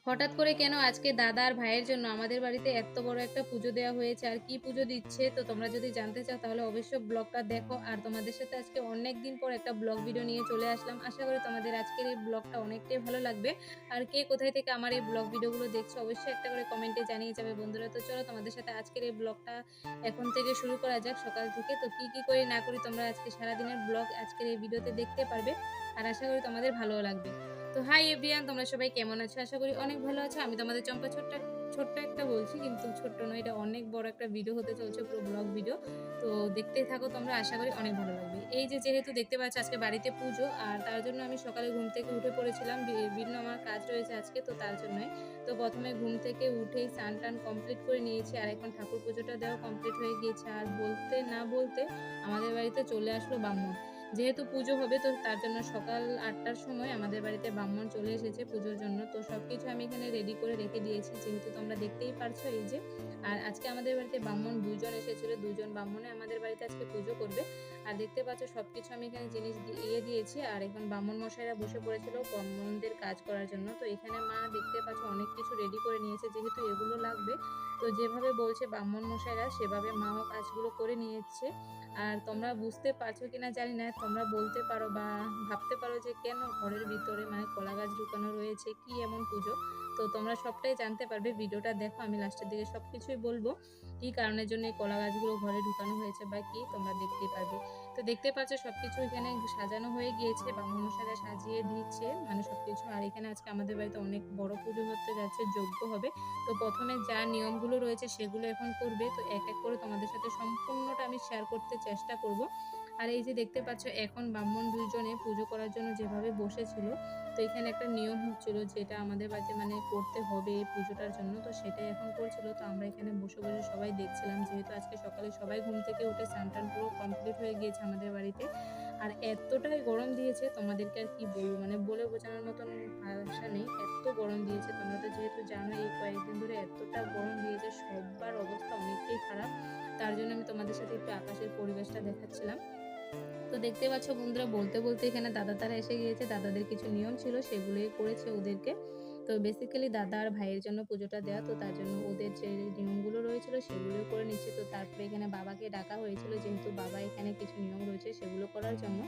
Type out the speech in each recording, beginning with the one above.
হঠাৎ করে কেন আজকে দাদা আর ভাইয়ের জন্য আমাদের বাড়িতে এত বড় একটা পুজো দেওয়া হয়েছে আর কি পুজো দিচ্ছে, তো তোমরা যদি জানতে চাও তাহলে অবশ্যই ব্লগটা দেখো। আর তোমাদের সাথে আজকে অনেক দিন পর একটা ব্লগ ভিডিও নিয়ে চলে আসলাম। আশা করি তোমাদের আজকের এই ব্লগটা অনেকটাই ভালো লাগবে। আর কে কোথায় থেকে আমার এই ব্লগ ভিডিওগুলো দেখছো অবশ্যই একটা করে কমেন্টে জানিয়ে যাবে বন্ধুরা। তো চলো তোমাদের সাথে আজকের এই ব্লগটা এখন থেকে শুরু করা যাক সকাল থেকে। তো কি কি করি না করি তোমরা আজকে সারাদিনের ব্লগ আজকের এই ভিডিওতে দেখতে পারবে আর আশা করি তোমাদের ভালোও লাগবে। তো হাই এভরিওয়ান, তোমরা সবাই কেমন আছো? আশা করি অনেক ভালো আছো। আমি তোমাদের চম্পা ছোট্ট ছোট্ট একটা বলছি, কিন্তু ছোট্ট নয়, এটা অনেক বড় একটা ভিডিও হতে চলছে, পুরো ব্লগ ভিডিও। তো দেখতেই থাকো তোমরা, আশা করি অনেক ভালো লাগবে। এই যে যেহেতু দেখতে পাচ্ছ আজকে বাড়িতে পুজো, আর তার জন্য আমি সকালে ঘুম থেকে উঠে পড়েছিলাম, বিভিন্ন আমার কাজ রয়েছে আজকে, তো তার জন্যই। তো প্রথমে ঘুম থেকে উঠেই স্নান টান কমপ্লিট করে নিয়েছি, আর এখন ঠাকুর পুজোটা দেওয়া কমপ্লিট হয়ে গিয়েছে। আর বলতে না বলতে আমাদের বাড়িতে চলে আসলো ব্রাহ্মণ। যেহেতু পুজো হবে তো তার জন্য সকাল 8টার সময় আমাদের বাড়িতে ব্রাহ্মণ চলে এসেছে পুজোর জন্য। তো সবকিছু আমি এখানে রেডি করে রেখে দিয়েছি, যেহেতু তোমরা দেখতেই পারছো এই যে। আর আজকে আমাদের বাড়িতে ব্রাহ্মণ 2জন এসেছিল, 2জন ব্রাহ্মণে আমাদের বাড়িতে আজকে পুজো করবে। আর দেখতে পাচ্ছ সবকিছু আমি এখানে জিনিস দিয়ে দিয়েছি। আর এখন ব্রাহ্মণ মশাইরা বসে পড়েছিল ব্রাহ্মণদের কাজ করার জন্য। তো এখানে মা দেখতে পাচ্ছ অনেক কিছু রেডি করে নিয়েছে, যেহেতু এগুলো লাগবে। তো যেভাবে বলছে ব্রাহ্মণ মশাইরা সেভাবে মাও কাজগুলো করে নিয়েছে। আর তোমরা বুঝতে পারছো কিনা জানি না, তোমরা বলতে পারো বা ভাবতে পারো যে কেন ঘরের ভিতরে মানে কলা গাছ ঢুকানো রয়েছে, কি এমন পুজো। তো তোমরা সবটাই জানতে পারবে, ভিডিওটা দেখো, আমি লাস্টের দিকে সবকিছুই বলবো কি কারণের জন্য এই কলা গাছগুলো ঘরে ঢুকানো হয়েছে বা কি, তোমরা দেখতেই পারবে। তো দেখতে পাচ্ছ সবকিছু এখানে সাজানো হয়ে গিয়েছে, ব্রাহ্মণ মশাইরা সাজিয়ে দিচ্ছে মানে সবকিছু। আর এখানে আজকে আমাদের বাড়িতে অনেক বড় পুজো হতে যাচ্ছে, যজ্ঞ হবে। তো প্রথমে যা নিয়মগুলো রয়েছে সেগুলো এখন করবে, তো এক এক করে তোমাদের সাথে সম্পূর্ণটা আমি শেয়ার করতে চেষ্টা করব। আর এই যে দেখতে পাচ্ছ এখন ব্রাহ্মণ 2জনে পুজো করার জন্য যেভাবে বসেছিল, তো এখানে একটা নিয়ম হচ্ছিল যেটা আমাদের বাড়িতে মানে করতে হবে এই পুজোটার জন্য, তো সেটাই এখন করছিল। তো আমরা এখানে বসে বসে সবাই দেখছিলাম, যেহেতু আজকে সকালে সবাই ঘুম থেকে উঠে স্নান টান পুরো কমপ্লিট হয়ে গিয়েছে আমাদের বাড়িতে। আর এতটাই গরম দিয়েছে তোমাদেরকে আর কি বলবো, মানে বলে বোঝানোর মতন ভাষা নেই, এত গরম দিয়েছে। তোমরা তো যেহেতু জানো এই কয়েকদিন ধরে এতটা গরম দিয়েছে, সবার অবস্থা অনেকটাই খারাপ। তার জন্য আমি তোমাদের সাথে একটু আকাশের পরিবেশটা দেখাচ্ছিলাম। তো দেখতে পাচ্ছ বন্ধুরা, বলতে বলতে এখানে দাদা তারা এসে গিয়েছে, দাদাদের কিছু নিয়ম ছিল সেগুলোই করেছে ওদেরকে। তো বেসিক্যালি দাদা আর ভাইয়ের জন্য পুজোটা দেওয়া, তো তার জন্য ওদের যে নিয়মগুলো রয়েছিল সেগুলো করে নিচ্ছে। তো তারপরে এখানে বাবাকে ডাকা হয়েছিল, যেহেতু বাবা এখানে কিছু নিয়ম রয়েছে সেগুলো করার জন্য।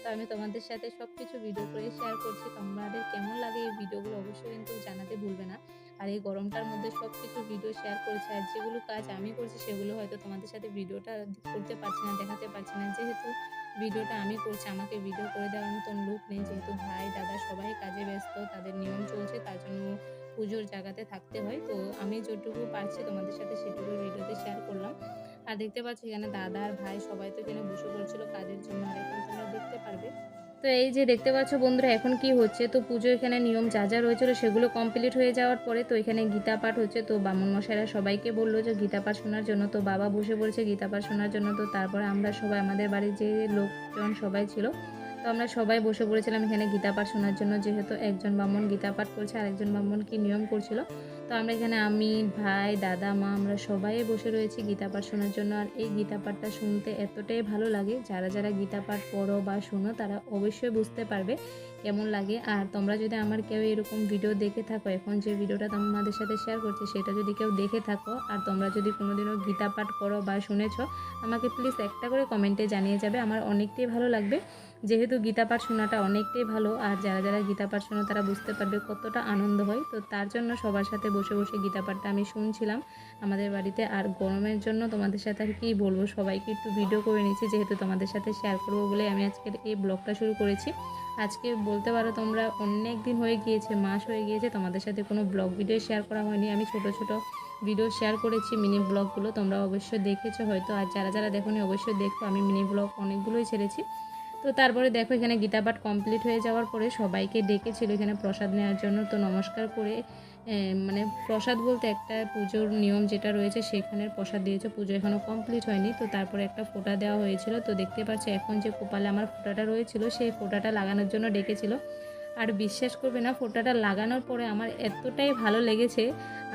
তো আমি তোমাদের সাথে সব কিছু ভিডিও করে শেয়ার করছি, তোমাদের কেমন লাগে এই ভিডিওগুলো অবশ্যই কিন্তু জানাতে ভুলবে না। আর এই গরমটার মধ্যে সব কিছু ভিডিও শেয়ার করেছি, আর যেগুলো কাজ আমি করছি সেগুলো হয়তো তোমাদের সাথে ভিডিওটা করতে পারছি না, দেখাতে পারছি না, যেহেতু ভিডিওটা আমি করছি, আমাকে ভিডিও করে দেওয়ার মতন লোক নেই, যেহেতু ভাই দাদা সবাই কাজে ব্যস্ত, তাদের নিয়ম চলছে, তার জন্য পুজোর জায়গাতে থাকতে হয়। তো আমি যেটুকু পারছি তোমাদের সাথে সেটুকু ভিডিওতে শেয়ার করলাম। আর দেখতে পাচ্ছি এখানে দাদা আর ভাই সবাই তো এখানে বসে পড়ছিল কাজের জন্য, আর এখন তোমরা দেখতে পারবে। তো এই যে দেখতে পাচ্ছ বন্ধুরা এখন কি হচ্ছে, তো পুজো এখানে নিয়ম যা যা রয়েছিল সেগুলো কমপ্লিট হয়ে যাওয়ার পরে তো এখানে গীতা পাঠ হচ্ছে। তো ব্রাহ্মণ মশাইরা সবাইকে বললো যে গীতা পাঠ শোনার জন্য, তো বাবা বসে পড়েছে গীতা পাঠ শোনার জন্য। তো তারপরে আমরা সবাই, আমাদের বাড়ির যে লোকজন সবাই ছিল, তো আমরা সবাই বসে পড়েছিলাম এখানে গীতা পাঠ শোনার জন্য, যেহেতু একজন ব্রাহ্মণ গীতা পাঠ করছে আর একজন ব্রাহ্মণ কি নিয়ম করছিল। তো আমরা এখানে আমি, ভাই, দাদা, মা, আমরা সবাই বসে রয়েছি গীতা পাঠ শোনার জন্য। আর এই গীতা পাঠটা শুনতে এতটাই ভালো লাগে, যারা যারা গীতা পাঠ পড়ো বা শোনো তারা অবশ্যই বুঝতে পারবে কেমন লাগে। আর তোমরা যদি আমার কেউ এরকম ভিডিও দেখে থাকো, এখন যে ভিডিওটা তোমাদের সাথে শেয়ার করছি সেটা যদি কেউ দেখে থাকো, আর তোমরা যদি কোনোদিনও গীতা পাঠ করো বা শুনেছো, আমাকে প্লিজ একটা করে কমেন্টে জানিয়ে যাবে, আমার অনেকটাই ভালো লাগবে। যেহেতু গীতা পাঠ শোনাটা অনেকটাই ভালো, আর যারা যারা গীতা পাঠ শোনো তারা বুঝতে পারবে কতটা আনন্দ হয়। তো তার জন্য সবার সাথে বসে বসে গীতা পাঠটা আমি শুনছিলাম আমাদের বাড়িতে। আর গরমের জন্য তোমাদের সাথে আর কি বলবো, সবাইকে একটু ভিডিও করে নিচ্ছি, যেহেতু তোমাদের সাথে শেয়ার করবো বলে আমি আজকের এই ব্লগটা শুরু করেছি। আজকে বলতে পারো তোমরা অনেক দিন হয়ে গিয়েছে, মাস হয়ে গিয়েছে তোমাদের সাথে কোনো ব্লগ ভিডিও শেয়ার করা হয়নি। আমি ছোট ছোট ভিডিও শেয়ার করেছি, মিনি ব্লগগুলো তোমরা অবশ্যই দেখেছো হয়তো, আর যারা যারা দেখোনি অবশ্যই দেখো, আমি মিনি ব্লগ অনেকগুলোই ছেড়েছি। তো তারপরে দেখো এখানে গীতা পাঠ কমপ্লিট হয়ে যাওয়ার পরে সবাইকে ডেকেছিল এখানে প্রসাদ নেওয়ার জন্য। তো নমস্কার করে মানে প্রসাদ বলতে একটা পুজোর নিয়ম যেটা রয়েছে সেখানের প্রসাদ দিয়েছে, পুজো এখনও কমপ্লিট হয়নি। তো তারপরে একটা ফোঁটা দেওয়া হয়েছিল, তো দেখতে পাচ্ছ এখন যে কপালে আমার ফোঁটাটা রয়েছিল সেই ফোঁটাটা লাগানোর জন্য ডেকেছিল। আর বিশ্বাস করবে না, ফোঁটাটা লাগানোর পরে আমার এতটাই ভালো লেগেছে,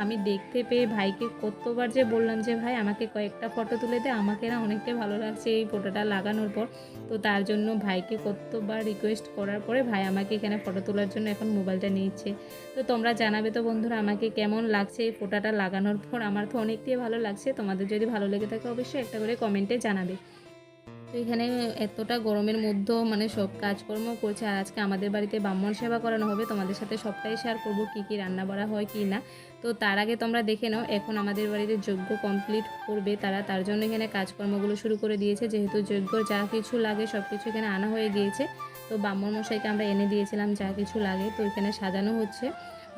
আমি দেখতে পেয়ে ভাইকে কতবার যে বললাম যে ভাই আমাকে কয়েকটা ফটো তুলে দে, আমাকে না অনেকটাই ভালো লাগছে এই ফোঁটাটা লাগানোর পর। তো তার জন্য ভাইকে কতবার রিকোয়েস্ট করার পরে ভাই আমাকে এখানে ফটো তোলার জন্য এখন মোবাইলটা নিচ্ছে। তো তোমরা জানাবে তো বন্ধুরা আমাকে কেমন লাগছে এই ফোঁটাটা লাগানোর পর। আমার তো অনেকটাই ভালো লাগছে, তোমাদের যদি ভালো লেগে থাকে অবশ্যই একটা করে কমেন্টে জানাবে। তো এখানে এতটা গরমের মধ্যেও মানে সব কাজকর্ম করছে। আর আজকে আমাদের বাড়িতে ব্রাহ্মণ সেবা করানো হবে, তোমাদের সাথে সবটাই শেয়ার করবো কী কী রান্না বাড়া হয় কি না। তো তার আগে তোমরা দেখে নাও, এখন আমাদের বাড়িতে যজ্ঞ কমপ্লিট করবে তারা, তার জন্য এখানে কাজকর্মগুলো শুরু করে দিয়েছে। যেহেতু যজ্ঞ যা কিছু লাগে সব কিছু এখানে আনা হয়ে গিয়েছে, তো ব্রাহ্মণ মশাইকে আমরা এনে দিয়েছিলাম যা কিছু লাগে। তো এখানে সাজানো হচ্ছে,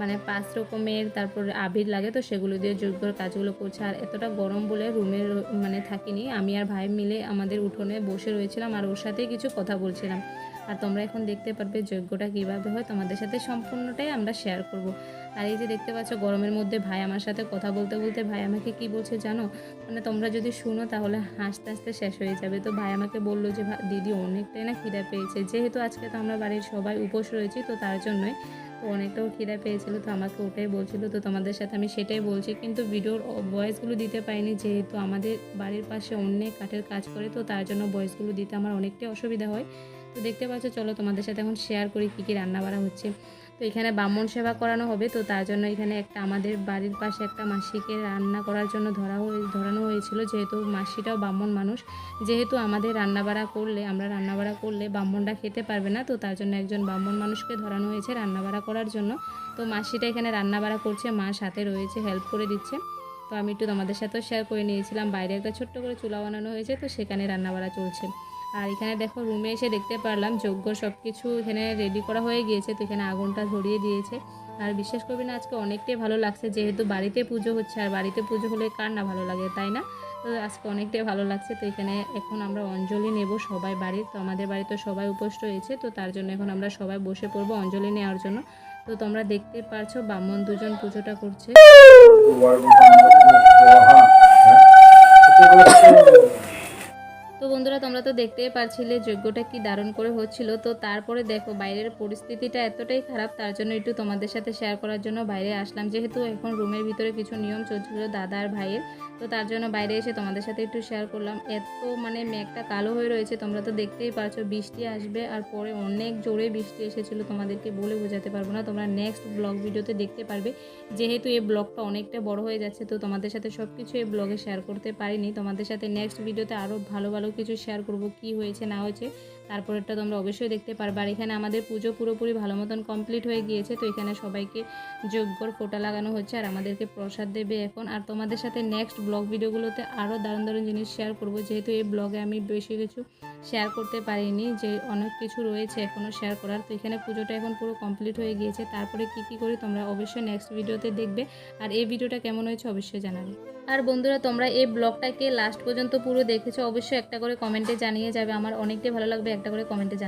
মানে 5 রকমের তারপর আবির লাগে, তো সেগুলো দিয়ে যজ্ঞর কাজগুলো করছে। আর এতটা গরম বলে রুমের মানে থাকিনি, আমি আর ভাই মিলে আমাদের উঠোনে বসে রয়েছিলাম আর ওর সাথেই কিছু কথা বলছিলাম। আর তোমরা এখন দেখতে পারবে যজ্ঞটা কীভাবে হয়, তোমাদের সাথে সম্পূর্ণটাই আমরা শেয়ার করব। আর এই যে দেখতে পাচ্ছ গরমের মধ্যে ভাই আমার সাথে কথা বলতে বলতে ভাই আমাকে কি বলছে জানো, মানে তোমরা যদি শুনো তাহলে হাসতে হাসতে শেষ হয়ে যাবে। তো ভাই আমাকে বললো যে দিদি অনেকটাই না খিদে পেয়েছে, যেহেতু আজকে তো আমরা বাড়ির সবাই উপোস রয়েছি, তো তার জন্যই তো অনেকটাও খিদে পেয়েছিল, তো আমাকে ওটাই বলছিল। তো তোমাদের সাথে আমি সেটাই বলছি, কিন্তু ভিডিওর ভয়েসগুলো দিতে পারিনি, যেহেতু আমাদের বাড়ির পাশে অনেক কাঠের কাজ করে, তো তার জন্য ভয়েসগুলো দিতে আমার অনেকটাই অসুবিধা হয়। তো দেখতে পাচ্ছ, চলো তোমাদের সাথে এখন শেয়ার করি কী কী রান্না বাড়া হচ্ছে। তো এখানে ব্রাহ্মণ সেবা করানো হবে, তো তার জন্য এখানে একটা আমাদের বাড়ির পাশে একটা মাসিকে রান্না করার জন্য ধরানো হয়েছিল, যেহেতু মাসিটাও ব্রাহ্মণ মানুষ। যেহেতু আমাদের আমরা রান্নাবাড়া করলে ব্রাহ্মণরা খেতে পারবে না, তো তার জন্য একজন ব্রাহ্মণ মানুষকে ধরানো হয়েছে রান্নাবাড়া করার জন্য। তো মাসিটা এখানে রান্নাবাড়া করছে, মা সাথে রয়েছে, হেল্প করে দিচ্ছে। তো আমি একটু তোমাদের সাথেও শেয়ার করে নিয়েছিলাম, বাইরে একটা ছোট্ট করে চুলা বানানো হয়েছে, তো সেখানে রান্নাবাড়া চলছে। আর এখানে দেখো রুমে এসে দেখতে পারলাম যজ্ঞ সব কিছু এখানে রেডি করা হয়ে গিয়েছে, তো এখানে আগুনটা ধরিয়ে দিয়েছে। আর বিশ্বাস করবি না, আজকে অনেকটাই ভালো লাগছে, যেহেতু বাড়িতে পুজো হচ্ছে, আর বাড়িতে পুজো হলে কার না ভালো লাগে, তাই না? তো আজকে অনেকটাই ভালো লাগছে। তো এখানে এখন আমরা অঞ্জলি নেব সবাই বাড়ির, তো আমাদের বাড়িতে সবাই উপোস রয়েছে, তো তার জন্য এখন আমরা সবাই বসে পড়বো অঞ্জলি নেওয়ার জন্য। তো তোমরা দেখতে পারছো ব্রাহ্মণ দুজন পুজোটা করছে। তো বন্ধুরা তোমরা তো দেখতেই পারছিলে যজ্ঞটা কি দারুণ করে হচ্ছিল। তো তারপরে দেখো বাইরের পরিস্থিতিটা এতটাই খারাপ, তার জন্য একটু তোমাদের সাথে শেয়ার করার জন্য বাইরে আসলাম, যেহেতু এখন রুমের ভিতরে কিছু নিয়ম চলছিল দাদা আর ভাইয়ের, তো তার জন্য বাইরে এসে তোমাদের সাথে একটু শেয়ার করলাম। এত মানে মেঘটা কালো হয়ে রয়েছে, তোমরা তো দেখতেই পারছো বৃষ্টি আসবে, আর পরে অনেক জোরে বৃষ্টি এসেছিল, তোমাদেরকে বলে বোঝাতে পারবো না, তোমরা নেক্সট ব্লগ ভিডিওতে দেখতে পারবে। যেহেতু এই ব্লগটা অনেকটা বড় হয়ে যাচ্ছে, তো তোমাদের সাথে সব কিছু এই ব্লগে শেয়ার করতে পারিনি, তোমাদের সাথে নেক্সট ভিডিওতে আরও ভালো ভালো কিছু শেয়ার করব, কি হয়েছে না হয়েছে তারপরেরটা তোমরা অবশ্যই দেখতে পারবে। আর এখানে আমাদের পুজো পুরোপুরি ভালো মতন কমপ্লিট হয়ে গিয়েছে, তো এখানে সবাইকে যজ্ঞর ফোঁটা লাগানো হচ্ছে আর আমাদেরকে প্রসাদ দেবে এখন। আর তোমাদের সাথে নেক্সট ব্লগ ভিডিওগুলোতে আরও দারুণ দারুণ জিনিস শেয়ার করব, যেহেতু এই ব্লগে আমি বেশি কিছু শেয়ার করতে পারিনি, যে অনেক কিছু রয়েছে এখনও শেয়ার করার। তো এখানে পুজোটা এখন পুরো কমপ্লিট হয়ে গিয়েছে, তারপরে কি করি তোমরা অবশ্যই নেক্সট ভিডিওতে দেখবে। আর এই ভিডিওটা কেমন হয়েছে অবশ্যই জানাবে। আর বন্ধুরা তোমরা এই ব্লগটাকে লাস্ট পর্যন্ত পুরো দেখেছো, অবশ্যই একটা করে কমেন্টে জানিয়ে যাবে, আমার অনেকটাই ভালো লাগবে একটা করে কমেন্টে